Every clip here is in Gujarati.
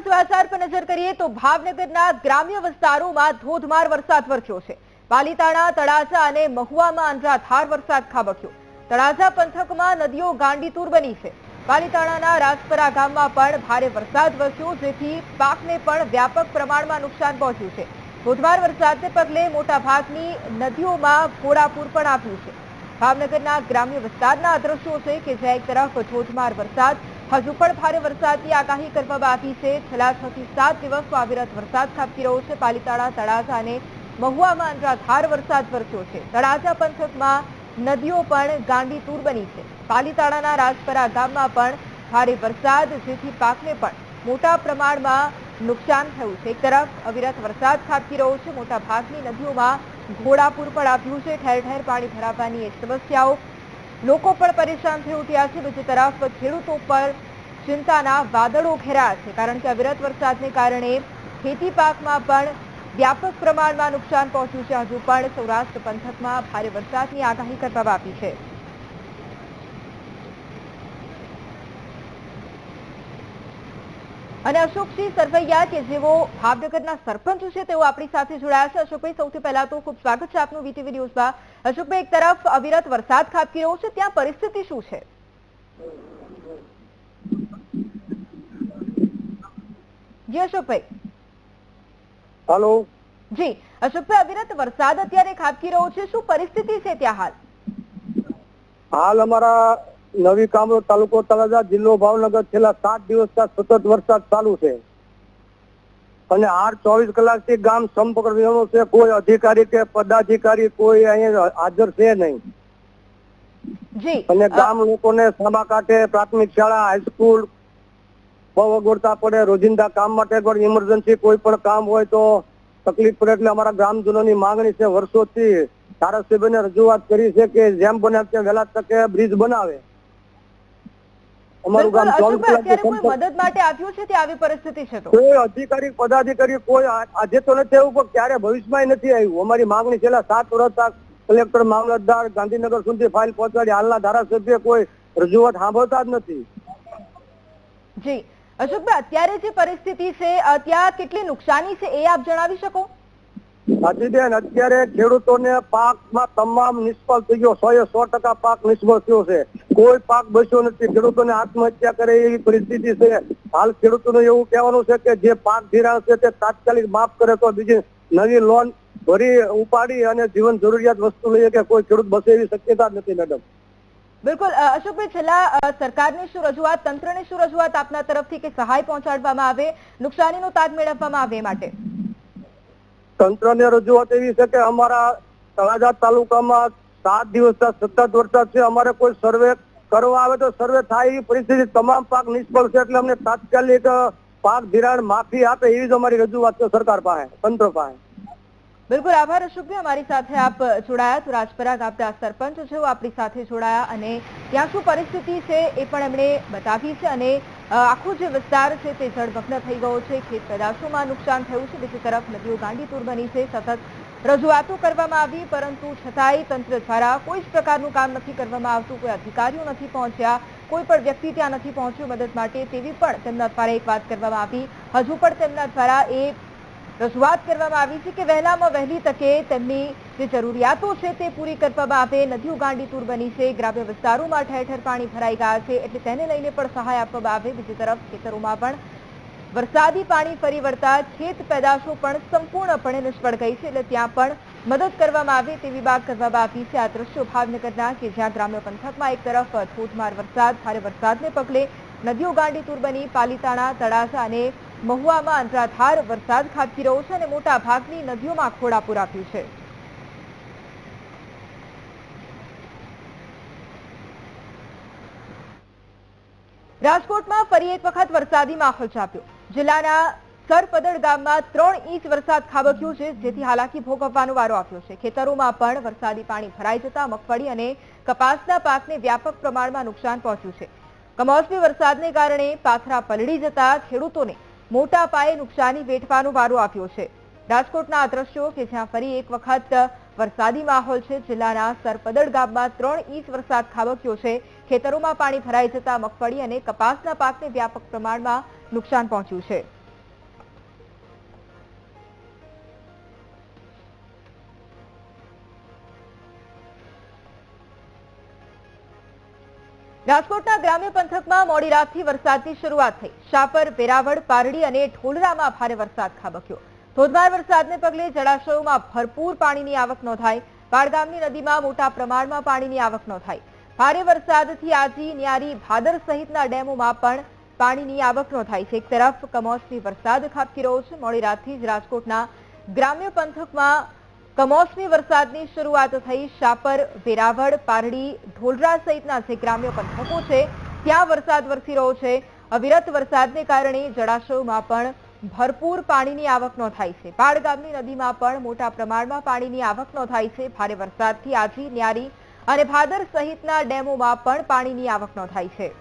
સમાચાર પર નજર કરીએ તો ભાવનગરના ગ્રામ્ય વિસ્તારોમાં ધોધમાર વરસાદ વરસ્યો છે। પાલીતાણા, તળાજા અને મહુવામાં અનરાધાર વરસાદ ખાબક્યો। તળાજા પંથકમાં નદીઓ ગાંડીતુર બની છે। પાલીતાણાના રાજપરા ગામમાં પણ ભારે વરસાદ વરસ્યો, જેથી પાકને પણ વ્યાપક પ્રમાણમાં નુકસાન પહોંચ્યું છે। ધોધમાર વરસાદને પગલે મોટાભાગની નદીઓમાં ઘોડાપૂર પણ આવ્યું છે। ભાવનગરના ગ્રામ્ય વિસ્તારના આ દ્રશ્યો છે કે જ્યાં એક તરફ ધોધમાર વરસાદ, હજુ પણ ભારે વરસાદની આગાહી કરવામાં આવી છે। છેલ્લા 6 થી 7 દિવસમાં અવિરત વરસાદ ખાબકી રહ્યો છે। પાલીતાણા, તળાજા અને મહુવામાં અનરાધાર વરસાદ વરસ્યો છે। તળાજા પંથકમાં નદીઓ પણ ગાંડીતુર બની છે। પાલીતાણાના રાજપરા ગામમાં પણ ભારે વરસાદ, જેથી પાકને પણ મોટા પ્રમાણમાં નુકસાન થયું છે। એક તરફ અવિરત વરસાદ ખાબકી રહ્યો છે, મોટાભાગની નદીઓમાં ઘોડાપૂર પણ આવ્યું છે। ઠેર ઠેર પાણી ભરાવાની સમસ્યાઓ, લોકો પણ પરેશાન થઈ ઉઠ્યા છે। બીજી તરફ ખેડૂતો પર ચિંતાના વાદળો ઘેરાયા છે, કારણ કે અવિરત વરસાદને કારણે ખેતી પાકમાં પણ વ્યાપક પ્રમાણમાં નુકસાન પહોંચ્યું છે। હજુ પણ સૌરાષ્ટ્ર પંથકમાં ભારે વરસાદની આગાહી કરવામાં આવી છે। અને અશોકસિંહ સરવૈયા કે જેઓ ભાવનગરના સરપંચ છે, તેઓ આપણી સાથે જોડાયા છે। અશોકભાઈ, સૌથી પહેલા તો ખૂબ સ્વાગત છે આપનું વીટીવી ન્યૂઝમાં। અશોકભાઈ, એક તરફ અવિરત વરસાદ ખાબકી રહ્યો છે, ત્યાં પરિસ્થિતિ શું છે? જી અશોકભાઈ। हेलो જી અશોકભાઈ, અવિરત વરસાદ અત્યારે ખાબકી રહ્યો છે, શું પરિસ્થિતિ છે ત્યાં હાલ? हाल हमारा नवी कामरोड तालुको तळाजा जिल्लो भावनगर छेल्ला 7 દિવસથી સતત વરસાદ ચાલુ છે અને 24 કલાકથી ગામ સંપર્ક વિહોણું છે। કોઈ અધિકારી કે પદાધિકારી કોઈ અહીંયા હાજર છે નહીં જી અને ગામ લોકોને સામા કાંઠે પ્રાથમિક શાળા, હાઈસ્કૂલ બહુ અગવડતા પડે। રોજિંદા કામ માટે પણ ઇમરજન્સી કોઈ પણ કામ હોય તો તકલીફ પડે। એટલે અમારા ગ્રામજનોની માંગણી છે, વર્ષોથી ધારાસભ્યને રજૂઆત કરી છે કે જેમ બને તેમ વહેલા તકે બ્રિજ બનાવે। અમારું ગામ 24 અત્યારે કોઈ મદદ માટે આવ્યું છે ત્યાં આવી પરિસ્થિતિ છે તો? કોઈ અધિકારી પદાધિકારી કોઈ આજે તો નથી આવ્યું, પણ ક્યારે ભવિષ્યમાં નથી આવ્યું। અમારી માંગણી છેલ્લા 7 વર્ષ કલેક્ટર, મામલતદાર ગાંધીનગર સુધી ફાઇલ પહોંચાડી, હાલના ધારાસભ્ય કોઈ રજૂઆત સાંભળતા જ નથી। જી અશોકભાઈ, અત્યારે જે પરિસ્થિતિ છે ત્યાં કેટલી નુકસાની છે એ આપ જણાવી શકો? હાજીબેન, અત્યારે ખેડૂતોને પાકમાં તમામ નિષ્ફળ થઈ ગયો। 100% પાક નિષ્ફળ થયો છે। કોઈ પાક બચ્યો નથી। ખેડૂતોને આત્મહત્યા કરે એવી પરિસ્થિતિ છે। હાલ ખેડૂતોને એવું કહેવાનું છે કે જે પાક ધિરાણ છે તે તાત્કાલિક માફ કરે તો બીજી નવી લોન ભરી ઉપાડી અને જીવન જરૂરિયાત વસ્તુ લઈએ, કે કોઈ ખેડૂત બસે એવી શક્યતા જ નથી મેડમ। બિલકુલ અશોકભાઈ, છેલ્લા સરકારની શું રજૂઆત, તંત્રની શું રજૂઆત આપના તરફથી કે સહાય પહોંચાડવામાં આવે, નુકસાનીનો તાગ મેળવવામાં આવે એ માટે? તંત્રને રજૂઆત એવી છે કે અમારા તળાજા તાલુકામાં 7 દિવસથી સતત વરસાદ છે। અમારે કોઈ સર્વે કરવા આવે તો સર્વે થાય એવી પરિસ્થિતિ, તમામ પાક નિષ્ફળ છે। એટલે અમને તાત્કાલિક પાક ધિરાણ માફી આપે એવી જ અમારી રજૂઆત છે સરકાર પાસે, તંત્ર પાસે। બિલકુલ આભાર અશોકભાઈ, અમારી સાથે આપ જોડાયા। તો રાજપરા ગામના સરપંચ છે આપણી સાથે જોડાયા અને ત્યાં શું પરિસ્થિતિ છે એ પણ એમણે બતાવી છે અને આખો જે વિસ્તાર છે તે જળમગ્ન થઈ ગયો છે। ખેત પેદાશોમાં નુકસાન થયું છે। બીજી તરફ નદીઓ ગાંડીતુર બની છે। સતત રજૂઆતો કરવામાં આવી, પરંતુ છતાંય તંત્ર દ્વારા કોઈ જ પ્રકારનું કામ નથી કરવામાં આવતું। કોઈ અધિકારીઓ નથી પહોંચ્યા, કોઈ પણ વ્યક્તિ ત્યાં નથી પહોંચ્યું મદદ માટે, તેવી પણ તેમના દ્વારા એક વાત કરવામાં આવી। હજુ પણ તેમના દ્વારા એ રજૂઆત કરવામાં આવી છે કે વહેલામાં વહેલી તકે તેમની જે જરૂરિયાતો છે તે પૂરી કરવામાં આવે। નદીઓ ગાંડીતુર બની છે, ગ્રામ્ય વિસ્તારોમાં ઠેર ઠેર પાણી ભરાઈ ગયા છે, એટલે તેને લઈને પણ સહાય આપવામાં આવે। બીજી તરફ ખેતરોમાં પણ વરસાદી પાણી ફરી વળતા ખેત પેદાશો પણ સંપૂર્ણપણે નિષ્ફળ ગઈ છે, એટલે ત્યાં પણ મદદ કરવામાં આવે તેવી વાત કરવામાં આવી છે। આ દ્રશ્યો ભાવનગરના કે જ્યાં ગ્રામ્ય પંથકમાં એક તરફ ધોધમાર વરસાદ, ભારે વરસાદને પગલે નદીઓ ગાંડીતુર બની, પાલીતાણા, તળાજા અને મહુવામાં અનરાધાર વરસાદ ખાબકી રહ્યો છે અને મોટા ભાગની નદીઓમાં ઘોડાપૂર આવ્યું છે। રાજકોટમાં ફરી એક વખત વરસાદી માહોલ ચાપ્યો। જિલ્લાના સરપદડ ગામમાં 3 ઇંચ વરસાદ ખાબક્યો છે, જેથી હાલાકી ભોગવવાનો વારો આવ્યો છે। ખેતરોમાં પણ વરસાદી પાણી ભરાઈ જતા મગફળી અને કપાસના પાકને વ્યાપક પ્રમાણમાં નુકસાન પહોંચ્યું છે। કમોસમી વરસાદને કારણે પાથરા પલળી જતા ખેડૂતોને મોટા પાયે નુકસાની વેઠવાનો વારો આવ્યો છે। રાજકોટના આ દ્રશ્યો કે જ્યાં ફરી એક વખત વરસાદી માહોલ છે। જિલ્લાના સરપદડ ગામમાં 3 ઇંચ વરસાદ ખાબક્યો છે। ખેતરોમાં પાણી ભરાઈ જતા મગફળી અને કપાસના પાકને વ્યાપક પ્રમાણમાં નુકસાન પહોંચ્યું છે। રાજકોટના ગ્રામ્ય પંથકમાં મોડી રાતથી વરસાદની શરૂઆત થઈ. શાપર, વેરાવળ, પારડી અને ઢોલરામાં ભારે વરસાદ ખાબક્યો. ધોધમાર વરસાદને પગલે જળાશયોમાં ભરપૂર પાણીની આવક નોંધાઈ. બાળગામની નદીમાં મોટા પ્રમાણમાં પાણીની આવક નોંધાઈ. ભારે વરસાદથી આજી, ન્યારી, ભાદર સહિતના ડેમોમાં પણ પાણીની આવક નોંધાઈ છે. એક તરફ કમોસમી વરસાદ ખાબકી રહ્યો છે. મોડી રાતથી જ રાજકોટના ગ્રામ્ય પંથકમાં કમોસમી વરસાદની શરૂઆત થઈ. શાપર, વેરાવળ, પારડી, ઢોલરા સહિતના જે ગ્રામ્ય પંથકો છે ત્યાં વરસાદ વરસી રહ્યો છે. અવિરત વરસાદને કારણે જળાશયોમાં પણ ભરપૂર પાણીની આવક નોંધાઈ છે. બાળગામની નદીમાં પણ મોટા પ્રમાણમાં પાણીની આવક નોંધાઈ છે. ભારે વરસાદથી આજી, ન્યારી અને ભાદર સહિતના ડેમોમાં પણ પાણીની આવક નોંધાઈ છે.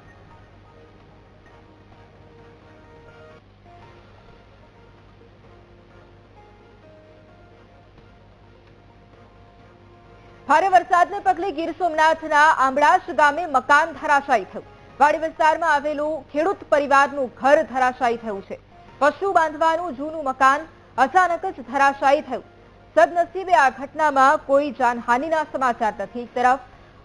ભારે વરસાદને પગલે ગીર સોમનાથના આંબળાશ ગામે મકાન ધરાશાયી થયું. વાડી વિસ્તારમાં આવેલું ખેડૂત પરિવારનું ઘર ધરાશાયી થયું છે. પશુ બાંધવાનું જૂનું મકાન અચાનક જ ધરાશાયી થયું. સદનસીબે આ ઘટનામાં કોઈ જાનહાનિના સમાચાર નથી. એક તરફ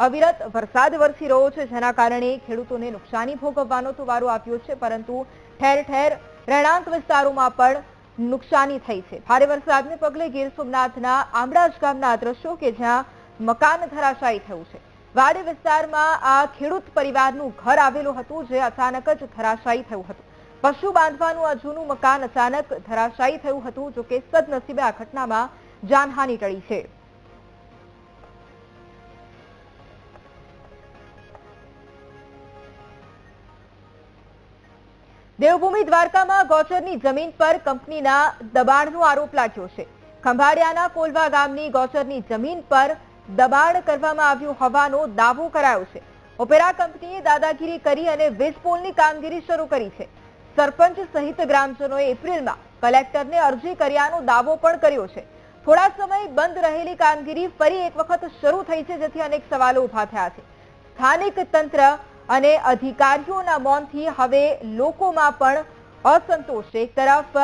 અવિરત વરસાદ વરસી રહ્યો છે, જેના કારણે ખેડૂતોને નુકસાની ભોગવવાનો તો વારો આવ્યો છે, પરંતુ ઠેર ઠેર રહેણાંક વિસ્તારોમાં પણ નુકસાની થઈ છે. ભારે વરસાદને પગલે ગીર સોમનાથના આંબળાશ ગામના દ્રશ્યો કે જ્યાં મકાન ધરાશાયી થયું છે. વાડી વિસ્તારમાં આ ખેડૂત પરિવારનું ઘર આવેલું હતું, જે અચાનક જ ધરાશાયી થયું હતું. પશુ બાંધવાનું આ જૂનું મકાન અચાનક ધરાશાયી થયું હતું. જો કે સદનસીબે આ ઘટનામાં જાનહાનિ ટળી છે. દેવભૂમિ દ્વારકામાં ગૌચરની જમીન પર કંપનીના દબાણનો આરોપ લાગ્યો છે. ખંભાળિયાના કોલવા ગામની ગૌચરની જમીન પર દબાણ કરવામાં આવ્યું હોવાનો દાવો કરાયો છે. ઓપેરા કંપનીએ દાદાગીરી કરી અને વીજપોલની કામગીરી શરૂ કરી છે. સરપંચ સહિત ગ્રામજનોએ એપ્રિલમાં કલેક્ટરને અરજી કર્યાનો દાવો પણ કર્યો છે. થોડા સમય બંધ રહેલી કામગીરી ફરી એક વખત શરૂ થઈ છે, જેથી અનેક સવાલો ઉભા થયા છે. સ્થાનિક તંત્ર અને અધિકારીઓના મૌનથી હવે લોકોમાં પણ અસંતોષ છે. એક તરફ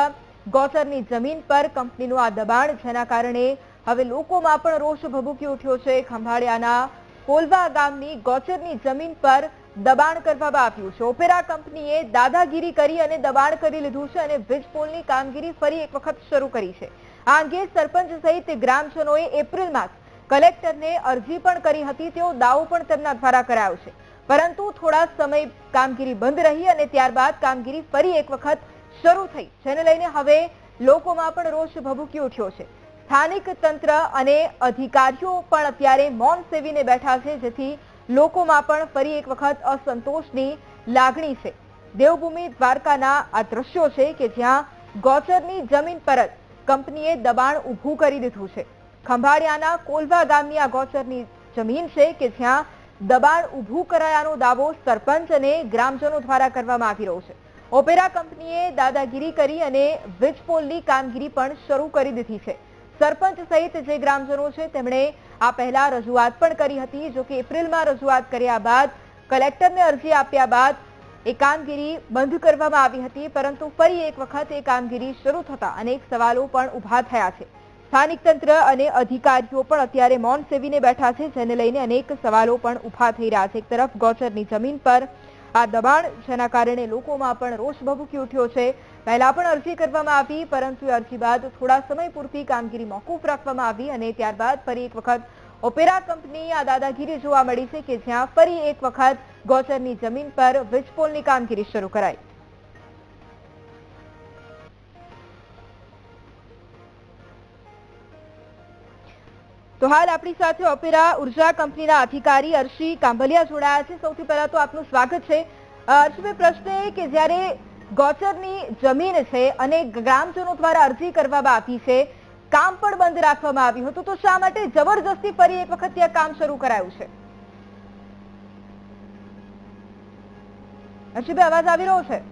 ગૌચરની જમીન પર કંપનીનું આ દબાણ, જેના કારણે હવે લોકોમાં પણ રોષ ભભૂકી ઉઠ્યો છે. ખંભાળિયાના કોલવા ગામની ગૌચરની જમીન પર દબાણ કરવામાં આવ્યું છે. ઓપેરા કંપનીએ દાદાગીરી કરી અને દબાણ કરી લીધું છે અને વીજપોલની કામગીરી ફરી એક વખત શરૂ કરી છે. આ અંગે સરપંચ સહિત ગ્રામજનોએ એપ્રિલમાં કલેક્ટરને અરજી પણ કરી હતી. તેવો દાવો પણ તેમના દ્વારા કરાયો છે, પરંતુ થોડા સમય કામગીરી બંધ રહી અને ત્યારબાદ કામગીરી ફરી એક વખત શરૂ થઈ, જેને લઈને હવે લોકોમાં પણ રોષ ભભૂકી ઉઠ્યો છે. સ્થાનિક તંત્ર અને અધિકારીઓ પણ અત્યારે મૌન સેવીને બેઠા છે, જેથી લોકોમાં પણ ફરી એક વખત અસંતોષની લાગણી છે. દેવભૂમિ દ્વારકાના આ દ્રશ્યો છે કે જ્યાં ગૌચરની જમીન પર જ કંપનીએ દબાણ ઊભું કરી દીધું છે. ખંભાળિયાના કોલવા ગામની આ ગૌચરની જમીન છે કે જ્યાં દબાણ ઊભું કરાયાનો દાવો સરપંચ અને ગ્રામજનો દ્વારા કરવામાં આવી રહ્યો છે. ઓપેરા કંપનીએ દાદાગીરી કરી અને વીજપોલની કામગીરી પણ શરૂ કરી દીધી છે. સરપંચ સહિત જે ગ્રામજનો છે તેમણે આ પહેલા રજૂઆત પણ કરી હતી. જો કે એપ્રિલમાં રજૂઆત કર્યા બાદ કલેક્ટરને અરજી આપ્યા બાદ એ કામગીરી બંધ કરવામાં આવી હતી, પરંતુ ફરી એક વખત એ કામગીરી શરૂ થતા અનેક સવાલો પણ ઉભા થયા છે. સ્થાનિક તંત્ર અને અધિકારીઓ પણ અત્યારે મૌન સેવીને બેઠા છે, જેને લઈને અનેક સવાલો પણ ઉભા થઈ રહ્યા છે. એક તરફ ગૌચરની જમીન પર આ દબાણ, જેના કારણે લોકોમાં પણ રોષ ભભૂકી ઉઠ્યો છે. પહેલા પણ અરજી કરવામાં આવી, પરંતુ અરજી બાદ થોડા સમય પૂરતી કામગીરી મોકૂફ રાખવામાં આવી અને ત્યારબાદ ફરી એક વખત ઓપેરા કંપની આ દાદાગીરી જોવા મળી છે કે જ્યાં ફરી એક વખત ગૌચરની જમીન પર વીજપોલની કામગીરી શરૂ કરાઈ. તો હાલ આપણી સાથે ઓપેરા ઉર્જા કંપનીના અધિકારી અર્શી કાંભલિયા જોડાયા છે. સૌથી પહેલા તો આપનું સ્વાગત છે. અર્શીભાઈ, પ્રશ્ન એ કે જ્યારે ગૌચરની જમીન છે અને ગ્રામજનો દ્વારા અરજી કરવામાં આવી છે, કામ પણ બંધ રાખવામાં આવ્યું હતું, તો શા માટે જબરજસ્તી ફરી એક વખત ત્યાં કામ શરૂ કરાયું છે? અર્શીભાઈ, અવાજ આવી રહ્યો છે?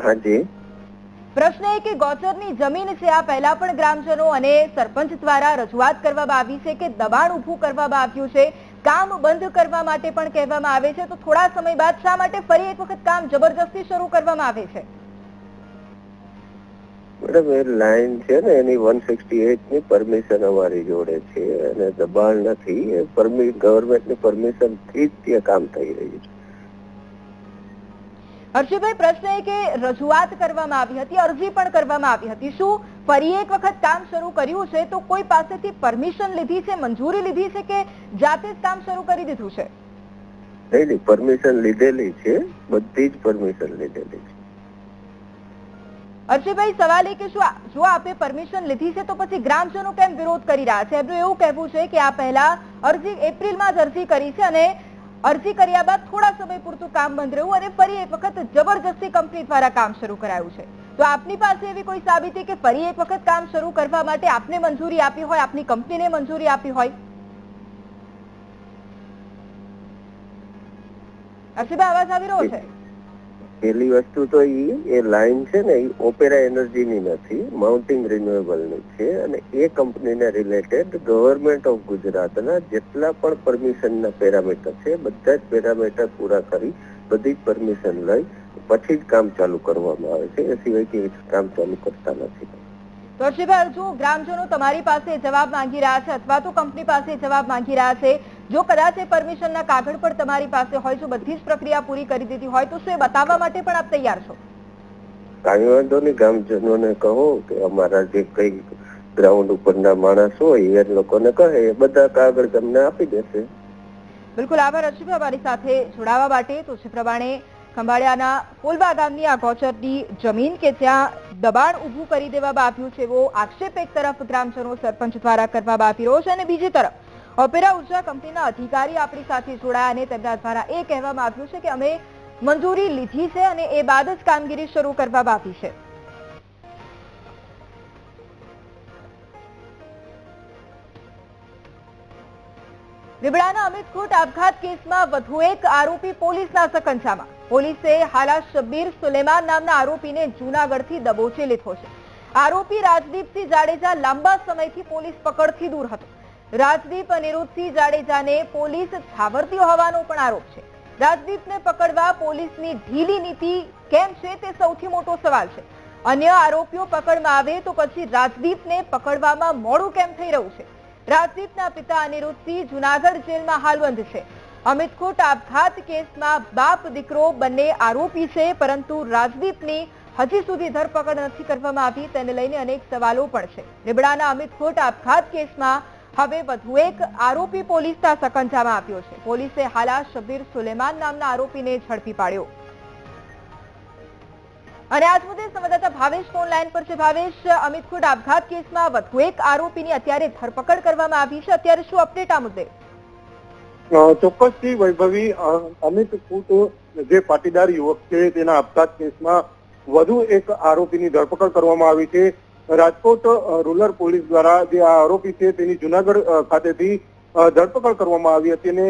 હાજી. પ્રશ્ન એ કે ગૌચરની જમીન છે, આ પહેલા પણ ગ્રામજનો અને સરપંચ દ્વારા રજૂઆત કરવામાં આવી છે કે દબાણ ઊભું કરવામાં આવ્યું છે, કામ બંધ કરવા માટે પણ કહેવામાં આવે છે, તો થોડા સમય બાદ શા માટે ફરી એક વખત કામ જબરજસ્તી શરૂ કરવામાં આવે છે? મેડમ એ લાઈન છે ને એની 168 ની પરમિશન અમારી જોડે છે અને દબાણ નથી. એ ગવર્મેન્ટની પરમિશન થી જ ત્યાં કામ થઈ રહ્યું છે. હર્ષભાઈ, પ્રશ્ન એ કે રજૂઆત કરવામાં આવી હતી, અરજી પણ કરવામાં આવી હતી, શું ફરી એક વખત કામ શરૂ કર્યું છે તો કોઈ પાસેથી પરમિશન લીધી છે, મંજૂરી લીધી છે કે જાતે જ કામ શરૂ કરી દીધું છે? નહીં, પરમિશન લીધેલી છે, બધી જ પરમિશન લીધેલી છે. હર્ષભાઈ, સવાલ એ કે જો આપે પરમિશન લીધી છે તો પછી ગ્રામજનો કેમ વિરોધ કરી રહ્યા છે? એમનું એવું કહેવું છે કે આ પહેલા એપ્રિલમાં જ અરજી કરી છે અને અરજી કર્યા બાદ થોડા સમય પૂરતું કામ બંધ રહ્યું અને ફરી એક વખત જબરજસ્તી કંપની દ્વારા કામ શરૂ કરાયું છે. તો આપની પાસે એવી કોઈ સાબિતી કે ફરી એક વખત કામ શરૂ કરવા માટે આપને મંજૂરી આપી હોય, આપની કંપનીને મંજૂરી આપી હોય? હર્ષભાઈ, અવાજ આવી રહ્યો છે? પેલી વસ્તુ તો એ લાઈન છે ને એ ઓપેરા એનર્જીની નથી, માઉન્ટિંગ રિન્યુએબલની છે અને એ કંપનીને રિલેટેડ ગવર્મેન્ટ ઓફ ગુજરાતના જેટલા પણ પરમિશનના પેરામીટર છે બધા જ પેરામીટર પૂરા કરી બધી જ પરમિશન લઈ પછી જ કામ ચાલુ કરવામાં આવે છે. એ સિવાય કેવી કામ ચાલુ કરતા નથી. તો હર્ષભાઈ, જો ગ્રામજનો તમારી પાસે જવાબ માંગી રહ્યા છે અથવા તો કંપની પાસે જવાબ માંગી રહ્યા છે, જો કદાચ એ પરમિશનના કાગળ પર તમારી પાસે હોય, જો બધી જ પ્રક્રિયા પૂરી કરી દીધી હોય તો શું એ બતાવવા માટે પણ આપ તૈયાર છો? કાંઈ વાંધો નહીં, ગામજનોને કહો કે અમારા જે કઈ ગ્રાઉન્ડ ઉપરના માણસ હોય એ લોકોને કહે, એ બધા કાગળ તમને આપી દેશે. બિલકુલ, આભાર હર્ષભાઈ અમારી સાથે જોડાવા માટે. તો જે પ્રમાણે ખંભાળિયાના કોલવા ગામની આ ગૌચરની જમીન કે જ્યાં દબાણ ઊભું કરી દેવામાં આવ્યું છે એવો આક્ષેપ એક તરફ ગ્રામજનો સરપંચ દ્વારા કરવામાં આવી રહ્યો છે અને બીજી તરફ ઓપેરા ઉર્જા કંપનીના અધિકારી આપણી સાથે જોડાયા અને તેમના દ્વારા એ કહેવામાં આવ્યું છે કે અમે મંજૂરી લીધી છે અને એ બાદ જ કામગીરી શરૂ કરવામાં આવી છે. રીબડાના અમિતખોટ આપઘાત કેસમાં વધુ એક આરોપી પોલીસના સકંજામાં. પોલીસે હાલા શબ્બીર સુલેમાન નામના આરોપીને જૂનાગઢથી દબોચી લીધો છે. આરોપી રાજદીપસિંહ જાડેજા લાંબા સમયથી પોલીસ પકડથી દૂર હતો. રાજદીપ અનિરુદ્ધસિંહ જાડેજાને પોલીસ છાવરતી હોવાનો પણ આરોપ છે. રાજદીપને પકડવા પોલીસની ઢીલી નીતિ કેમ છે તે સૌથી મોટો સવાલ છે. અન્ય આરોપીઓ પકડમાં આવે તો પછી રાજદીપને પકડવામાં મોડું કેમ થઈ રહ્યું છે? રાજદીપના પિતા અનિરુદ્ધસિંહ જૂનાગઢ જેલમાં હાલ બંધ છે. અમિતખોટ આપઘાત કેસમાં બાપ દીકરો બંને આરોપી છે, પરંતુ રાજદીપની હજી સુધી ધરપકડ નથી કરવામાં આવી. તેને લઈને અનેક સવાલો પણ છે. રીબડાના અમિતખોટ આપઘાત કેસમાં હવે વધુ એક આરોપી પોલીસના સકંજામાં આવ્યો છે. પોલીસે હાલા શબ્બીર સુલેમાન નામના આરોપીને ઝડપી પાડ્યો. અને આજ મુદ્દે સંવાદદાતા ભાવેશ ફોન લાઈન પર છે. ભાવેશ, અમિતખોટ આપઘાત કેસમાં વધુ એક આરોપીની અત્યારે ધરપકડ કરવામાં આવી છે. અત્યારે શું અપડેટ આ મુદ્દે? ચોક્કસથી વૈભવી, અમિતખોટ જે પાટીદાર યુવક છે તેના આપઘાત કેસમાં વધુ એક આરોપીની ધરપકડ કરવામાં આવી છે. રાજકોટ રૂરલ પોલીસ દ્વારા જે આ આરોપી છે તેની જુનાગઢ ખાતેથી ધરપકડ કરવામાં આવી હતી અને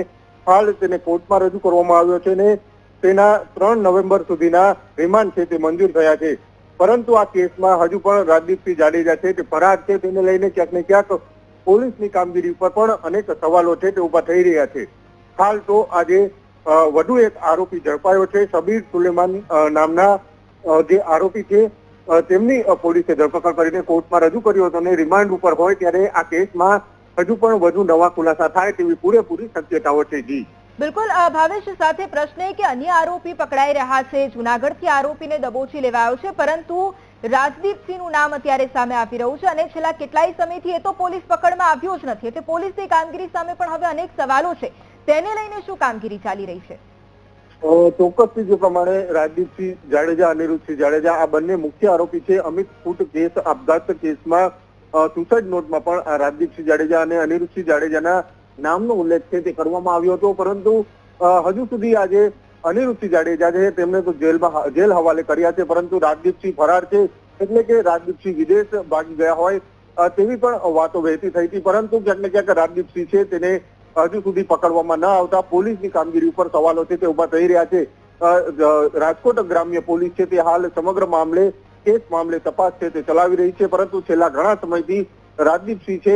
હાલ તેને કોર્ટમાં રજૂ કરવામાં આવ્યો છે અને તેના 3 નવેમ્બર સુધીના રિમાન્ડ છે તે મંજૂર થયા છે. પરંતુ આ કેસમાં હજુ પણ રાજદીપસિંહ જાડેજા છે તે ફરાર છે. તેને લઈને ક્યાંક ને ક્યાંક પોલીસની કામગીરી ઉપર પણ અનેક સવાલો છે તે ઉભા થઈ રહ્યા છે. હાલ તો આજે વધુ એક આરોપી ઝડપાયો છે. શબીર સુલેમાન નામના જે આરોપી છે તેમની પોલીસે ધરપકડ કરીને કોર્ટમાં રજૂ કર્યો હતો અને રિમાન્ડ ઉપર હોય ત્યારે આ કેસમાં હજુ પણ વધુ નવા ખુલાસા થાય તેવી પૂરેપૂરી શક્યતાઓ છે. જી બિલકુલ ભાવેશ, સાથે પ્રશ્ન એ કે અન્ય આરોપી પકડાઈ રહ્યા છે. જૂનાગઢથી આરોપીને દબોચી લેવાયો છે, પરંતુ રાજદીપસિંહનું નામ અત્યારે સામે આવી રહ્યું છે અને છેલ્લા કેટલાય સમયથી એ તો પોલીસ પકડમાં આવ્યો જ નથી. એટલે પોલીસની કામગીરી સામે પણ હવે અનેક સવાલો છે. તેને લઈને શું કામગીરી ચાલી રહી છે? ચોક્કસથી જે પ્રમાણે રાજદીપસિંહ જાડેજા, અનિરુદ્ધસિંહ જાડેજા આ બંને મુખ્ય આરોપી છે. અમિતખોટ કેસ આપઘાત કેસમાં સુસાઇડ નોટમાં પણ રાજદીપસિંહ જાડેજા અને અનિરુદ્ધસિંહ જાડેજાના નામનો ઉલ્લેખ છે તે કરવામાં આવ્યો હતો, પરંતુ હજુ સુધી આજે અનિરુદ્ધસિંહ જાડેજા છે તેમને તો જેલ હવાલે કર્યા છે, પરંતુ રાજદીપસિંહ ફરાર છે. એટલે કે રાજદીપસિંહ વિદેશ ભાગી ગયા હોય તેવી પણ વાતો વહેતી થઈ હતી, પરંતુ ક્યાંક ને ક્યાંક રાજદીપસિંહ છે તેને હજુ સુધી પકડવામાં ન આવતા પોલીસની કામગીરી ઉપર સવાલો છે તે ઉભા થઈ રહ્યા છે. રાજકોટ ગ્રામ્ય પોલીસ છે તે હાલ સમગ્ર કેસ મામલે તપાસ છે તે ચલાવી રહી છે, પરંતુ છેલ્લા ઘણા સમયથી રાજદીપસિંહ છે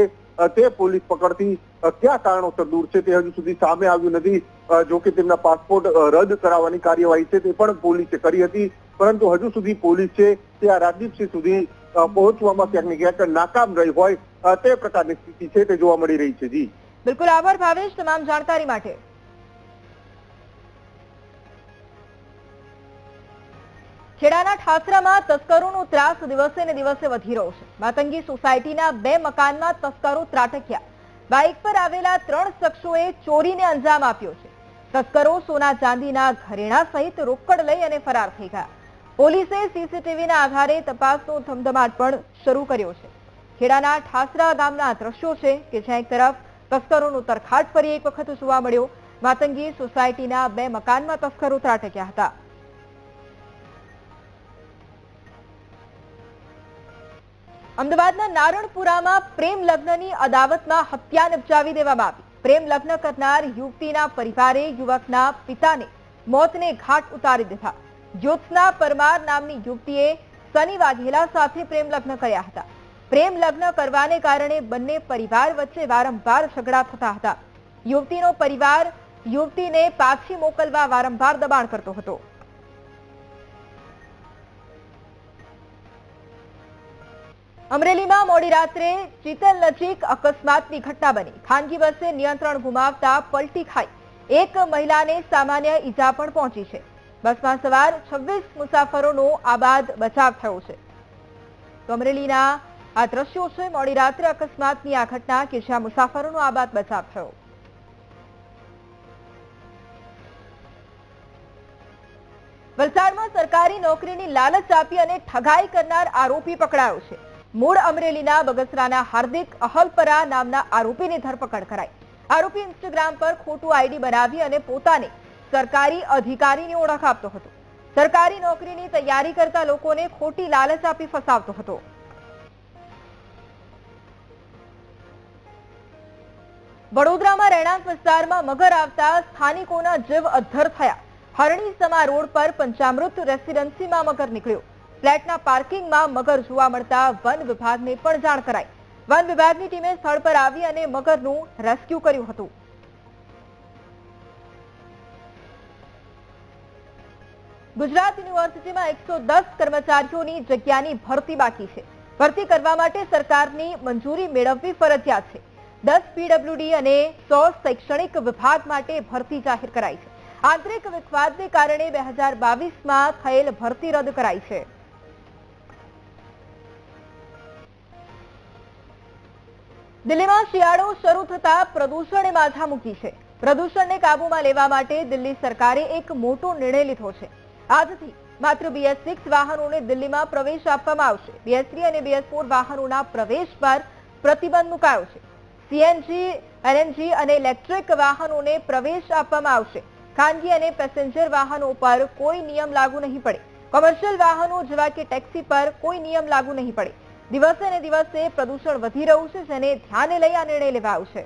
તે પોલીસ પકડથી કયા કારણોસર દૂર છે તે હજુ સુધી સામે આવ્યું નથી. જોકે તેમના પાસપોર્ટ રદ કરાવવાની કાર્યવાહી છે તે પણ પોલીસે કરી હતી, પરંતુ હજુ સુધી પોલીસ છે તે આ રાજદીપસિંહ સુધી પહોંચવામાં ક્યાંક ને ક્યાંક નાકામ રહી હોય તે પ્રકારની સ્થિતિ છે તે જોવા મળી રહી છે. જી બિલકુલ, આભાર ભાવેશ તમામ જાણકારી માટે. ખેડાના ઠાસરામાં તસ્કરોનો ત્રાસ દિવસે ને દિવસે વધી રહ્યો છે. માતંગી સોસાયટીના 2 મકાનમાં તસ્કરો ત્રાટક્યા. બાઇક પર આવેલા 3 શખ્સોએ ચોરીને અંજામ આપ્યો છે. તસ્કરો સોના ચાંદીના ઘરેણા સહિત રોકડ લઈ અને ફરાર થઈ ગયા. પોલીસે સીસીટીવીના આધારે તપાસનો ધમધમાટ પણ શરૂ કર્યો છે. ખેડાના ઠાસરા ગામના દ્રશ્યો છે કે જ્યાં એક તરફ તસ્કરોનો તરખાટ ફરી એક વખત જોવા મળ્યો. માતંગી સોસાયટીના 2 મકાનમાં તસ્કરો ત્રાટક્યા હતા. અમદાવાદના નારણપુરામાં પ્રેમ લગ્નની અદાવતમાં હત્યા નિપજાવી દેવામાં આવી. પ્રેમ લગ્ન કરનાર યુવતીના પરિવારે યુવકના પિતાને મોતને ઘાટ ઉતારી દીધા. જ્યોત્સના પરમાર નામની યુવતીએ સની વાઘેલા સાથે પ્રેમ લગ્ન કર્યા હતા. પ્રેમ લગ્ન કરવાને કારણે બંને પરિવાર વચ્ચે વારંવાર ઝઘડા થતા હતા. યુવતીનો પરિવાર યુવતીને પાછી મોકલવા વારંવાર દબાણ કરતો હતો. અમરેલીમાં મોડી રાત્રે ચિતલ નજીક અકસ્માતની ઘટના બની. ખાનગી બસે નિયંત્રણ ગુમાવતા પલટી ખાઈ. એક મહિલાને સામાન્ય ઈજા પણ પહોંચી છે. બસમાં સવાર 26 મુસાફરોનો આબાદ બચાવ થયો છે. તો અમરેલીના આ દ્રશ્યો છે મોડી રાત્રે અકસ્માતની આ ઘટના કે જ્યાં મુસાફરોનો આબાદ બચાવ થયો. વલસાડમાં સરકારી નોકરીની લાલચ આપી અને ઠગાઈ કરનાર આરોપી પકડાયો છે. મૂળ અમરેલીના બગસરાના હાર્દિક અહલપરા નામના આરોપીની ધરપકડ કરાઈ. આરોપી ઇન્સ્ટાગ્રામ પર ખોટું આઈડી બનાવી અને પોતાને સરકારી અધિકારીની ઓળખ આપતો હતો. સરકારી નોકરીની તૈયારી કરતા લોકોને ખોટી લાલચ આપી ફસાવતો હતો. વડોદરામાં રહેણાંક વિસ્તારમાં મગર આવતા સ્થાનિકોના જીવ અદ્ધર થયા. હરણી સમા રોડ પર પંચામૃત રેસિડેન્સીમાં મગર નીકળ્યો. ફ્લેટના પાર્કિંગમાં મગર જોવા મળતા વન વિભાગને પણ જાણ કરાઈ. વન વિભાગની ટીમે સ્થળ પર આવી અને મગરનું રેસ્ક્યુ કર્યું હતું. ગુજરાત યુનિવર્સિટીમાં 110 કર્મચારીઓની જગ્યાની ભરતી બાકી છે. ભરતી કરવા માટે સરકારની મંજૂરી મેળવવી ફરજિયાત છે. 10 પીડબ્લ્યુડી અને 100 શૈક્ષણિક વિભાગ માટે ભરતી જાહેર કરાઈ છે. આંતરિક વિખવાદને કારણે 2022માં થયેલ ભરતી રદ કરાઈ છે. દિલ્હીમાં શિયાળો શરૂ થતા પ્રદૂષણે માથા મૂકી છે. પ્રદૂષણને કાબૂમાં લેવા માટે દિલ્હી સરકારે એક મોટો નિર્ણય લીધો છે. આજથી માત્ર BS6 વાહનોને દિલ્હીમાં પ્રવેશ આપવામાં આવશે. BS3 અને BS4 વાહનોના પ્રવેશ પર પ્રતિબંધ મુકાયો છે. CNG, LNG અને ઇલેક્ટ્રિક વાહનોને પ્રવેશ આપવામાં આવશે. ખાનગી અને પેસેન્જર વાહનો પર કોઈ નિયમ લાગુ નહીં પડે. કોમર્શિયલ વાહનો જેવા કે ટેક્સી પર કોઈ નિયમ લાગુ નહીં પડે. દિવસે ને દિવસે પ્રદૂષણ વધી રહ્યું છે, જેને ધ્યાને લઈ આ નિર્ણય લેવાયો છે.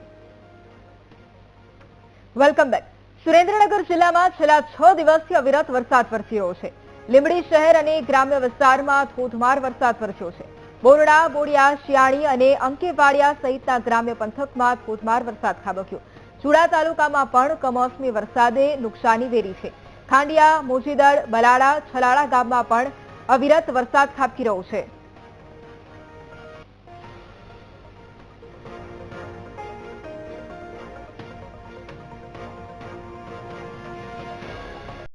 Welcome back. સુરેન્દ્રનગર જિલ્લામાં છેલ્લા 6 દિવસથી અવિરત વરસાદ વરસી રહ્યો છે. લીંબડી શહેર અને ગ્રામ્ય વિસ્તારમાં ધોધમાર વરસાદ વરસ્યો છે. બોરડા, બોડિયા, શિયાળી અને અંકેવાડિયા સહિતના ગ્રામ્ય પંથકમાં ધોધમાર વરસાદ ખાબક્યો. ચુડા તાલુકામાં પણ કમોસમી વરસાદે નુકસાની વેરી છે. ખાંડિયા, મોજીદડ, બલાડા, છલાડા ગામમાં પણ અવિરત વરસાદ ખાબકી રહ્યો છે.